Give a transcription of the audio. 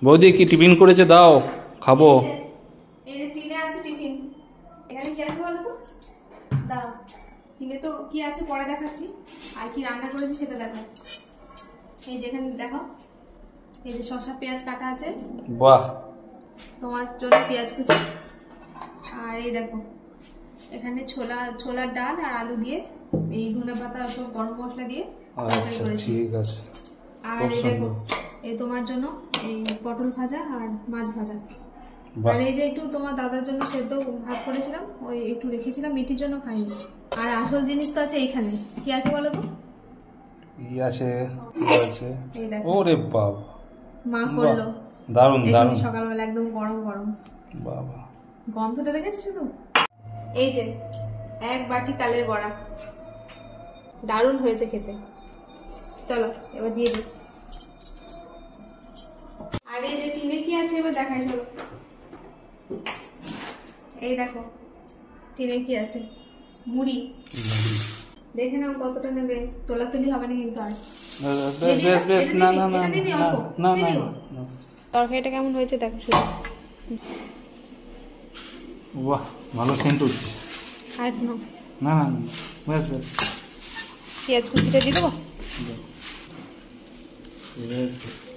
বৌদি কি টিফিন করেছে দাও খাবো। এই যে টিনে আছে টিফিন, এখানে কি আছে বলো তো? দাঁড়াও, টিনে তো কি আছে পরে দেখাচ্ছি, আর কি রান্না করেছি সেটা দেখো। এই যে এখানে দেখো, এই যে শসা পেঁয়াজ কাটা আছে, বাহ, তোমার জন্য পেঁয়াজ কুচি। আর এই দেখো এখানে ছোলার ডাল আর আলু দিয়ে, এই ধনে পাতা সব গরম মশলা দিয়ে তরকারি আচ্ছা করেছি। ঠিক আছে। আর এই দেখো এই তোমার জন্য এই পটল ভাজা আর মাছ ভাজা। আর এই যে একটু তোমার দাদার জন্য সেদ্ধ ভাত করেছিলাম, ওই একটু রেখেছিলাম, মিঠির জন্য খাইনি। আর আসল জিনিস তো আছে এইখানে, কি আছে বলো তো? কি আছে? এই দেখো ওরে বাবা, মা করলো, দারুন দারুন, সকালবেলা একদম গরম গরম। বাবা গন্ধটা দেখেছিস শুধু? এই যে এক বাটি তালের বড়া, দারুণ হয়েছে খেতে। চলো এবার দিয়ে দিই। আর এই যে টিনে কি আছে এবার দেখাই, চলো। এই দেখো টিনে কি আছে, মুড়ি। দেখে নাও কতটা নেবে, তোলাতুলি হবে না কিন্তু। আর বেশ বেশ, না না না না না, তরকারিটা কেমন হয়েছে দেখো শুধু। বাহ, ভালো সেন্ট হচ্ছে। আর নাও, না না না, বেশ বেশ, পেঁয়াজ কুচিটা দিয়ে দেবো। বেশ বেশ।